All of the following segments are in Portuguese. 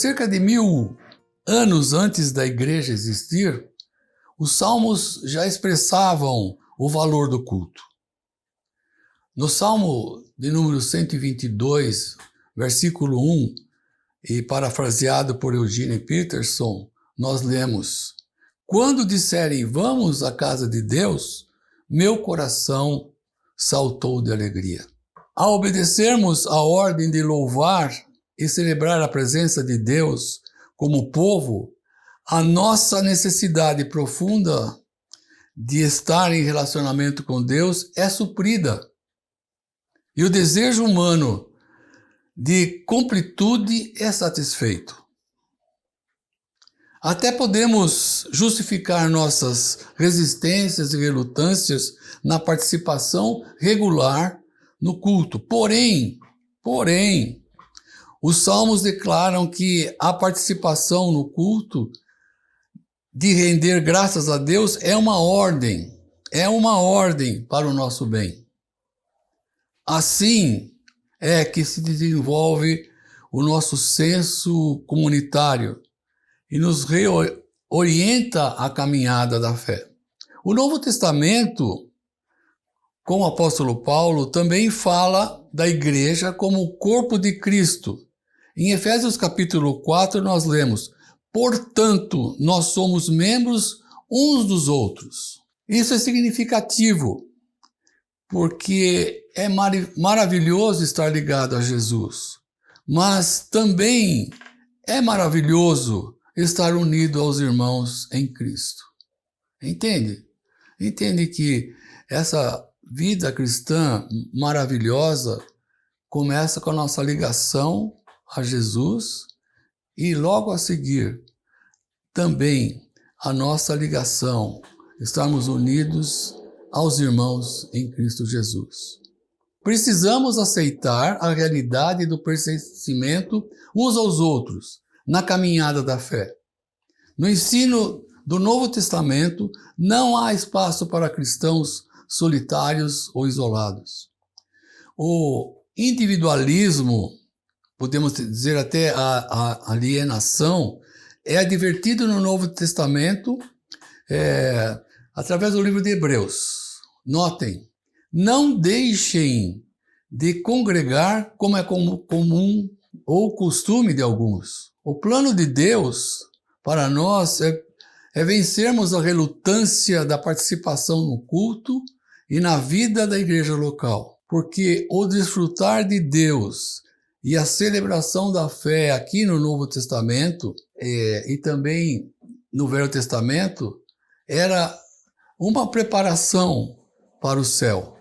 Cerca de 1000 anos antes da igreja existir, os salmos já expressavam o valor do culto. No Salmo de número 122, versículo 1, e parafraseado por Eugene Peterson, nós lemos: quando disserem vamos à casa de Deus, meu coração saltou de alegria. Ao obedecermos a ordem de louvar e celebrar a presença de Deus como povo, a nossa necessidade profunda de estar em relacionamento com Deus é suprida. E o desejo humano de completude é satisfeito. Até podemos justificar nossas resistências e relutâncias na participação regular no culto. Porém, os salmos declaram que a participação no culto de render graças a Deus é uma ordem para o nosso bem. Assim é que se desenvolve o nosso senso comunitário e nos reorienta a caminhada da fé. O Novo Testamento, com o apóstolo Paulo, também fala da igreja como o corpo de Cristo. Em Efésios capítulo 4 nós lemos: portanto, nós somos membros uns dos outros. Isso é significativo, porque é maravilhoso estar ligado a Jesus, mas também é maravilhoso estar unido aos irmãos em Cristo. Entende? Entende que essa vida cristã maravilhosa começa com a nossa ligação a Jesus e logo a seguir também a nossa ligação, estarmos unidos aos irmãos em Cristo Jesus. Precisamos aceitar a realidade do pertencimento uns aos outros na caminhada da fé. No ensino do Novo Testamento, não há espaço para cristãos solitários ou isolados. O individualismo, podemos dizer até a alienação, é advertido no Novo Testamento através do livro de Hebreus. Notem, não deixem de congregar como é comum ou costume de alguns. O plano de Deus para nós é vencermos a relutância da participação no culto e na vida da igreja local, porque o desfrutar de Deus e a celebração da fé aqui no Novo Testamento e também no Velho Testamento era uma preparação para o céu,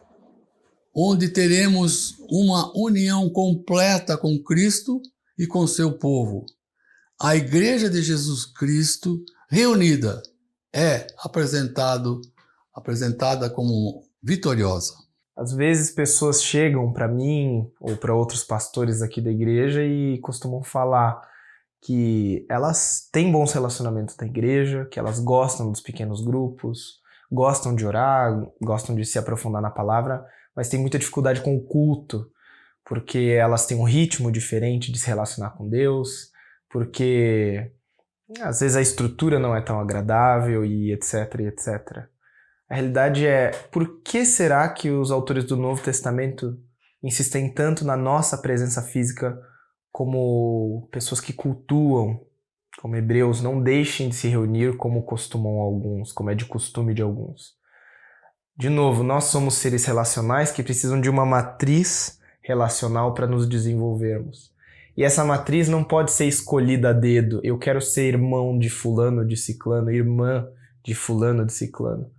onde teremos uma união completa com Cristo e com seu povo. A Igreja de Jesus Cristo reunida é apresentada como vitoriosa. Às vezes pessoas chegam para mim ou para outros pastores aqui da igreja e costumam falar que elas têm bons relacionamentos na igreja, que elas gostam dos pequenos grupos, gostam de orar, gostam de se aprofundar na palavra, mas têm muita dificuldade com o culto, porque elas têm um ritmo diferente de se relacionar com Deus, porque às vezes a estrutura não é tão agradável e etc, etc. A realidade é, por que será que os autores do Novo Testamento insistem tanto na nossa presença física como pessoas que cultuam, como hebreus, não deixem de se reunir como costumam alguns, como é de costume de alguns? De novo, nós somos seres relacionais que precisam de uma matriz relacional para nos desenvolvermos. E essa matriz não pode ser escolhida a dedo. Eu quero ser irmão de fulano, de ciclano, irmã de fulano, de ciclano.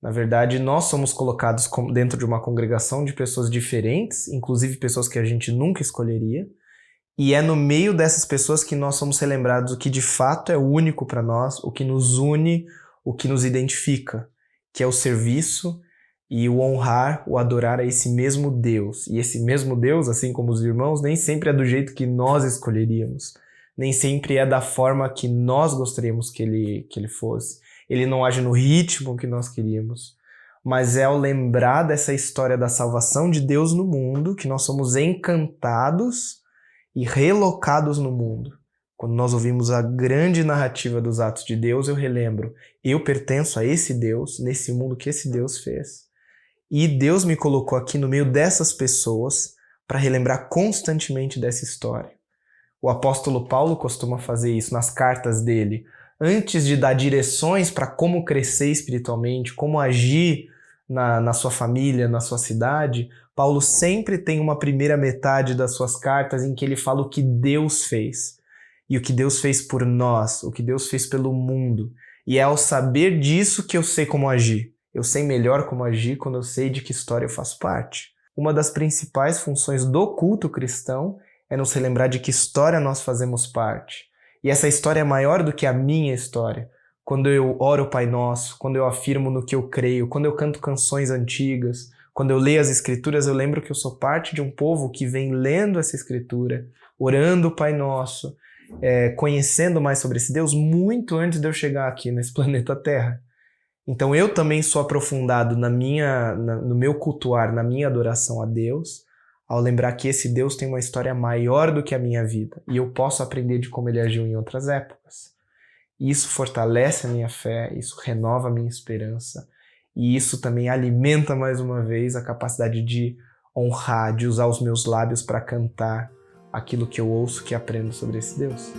Na verdade, nós somos colocados dentro de uma congregação de pessoas diferentes, inclusive pessoas que a gente nunca escolheria, e é no meio dessas pessoas que nós somos relembrados o que de fato é único para nós, o que nos une, o que nos identifica, que é o serviço e o honrar, o adorar a esse mesmo Deus. E esse mesmo Deus, assim como os irmãos, nem sempre é do jeito que nós escolheríamos, nem sempre é da forma que nós gostaríamos que ele fosse. Ele não age no ritmo que nós queríamos, mas é ao lembrar dessa história da salvação de Deus no mundo que nós somos encantados e relocados no mundo, Quando nós ouvimos a grande narrativa dos atos de Deus, eu relembro, eu pertenço a esse Deus, nesse mundo que esse Deus fez. E Deus me colocou aqui no meio dessas pessoas para relembrar constantemente dessa história. O apóstolo Paulo costuma fazer isso nas cartas dele. Antes de dar direções para como crescer espiritualmente, como agir na sua família, na sua cidade, Paulo sempre tem uma primeira metade das suas cartas em que ele fala o que Deus fez. E o que Deus fez por nós, o que Deus fez pelo mundo. E é ao saber disso que eu sei como agir. Eu sei melhor como agir quando eu sei de que história eu faço parte. Uma das principais funções do culto cristão é nos relembrar de que história nós fazemos parte. E essa história é maior do que a minha história. Quando eu oro o Pai Nosso, quando eu afirmo no que eu creio, quando eu canto canções antigas, quando eu leio as Escrituras, eu lembro que eu sou parte de um povo que vem lendo essa Escritura, orando o Pai Nosso, conhecendo mais sobre esse Deus muito antes de eu chegar aqui nesse planeta Terra. Então eu também sou aprofundado no meu cultuar, na minha adoração a Deus, ao lembrar que esse Deus tem uma história maior do que a minha vida e eu posso aprender de como ele agiu em outras épocas. Isso fortalece a minha fé, isso renova a minha esperança e isso também alimenta mais uma vez a capacidade de honrar, de usar os meus lábios para cantar aquilo que eu ouço, que aprendo sobre esse Deus.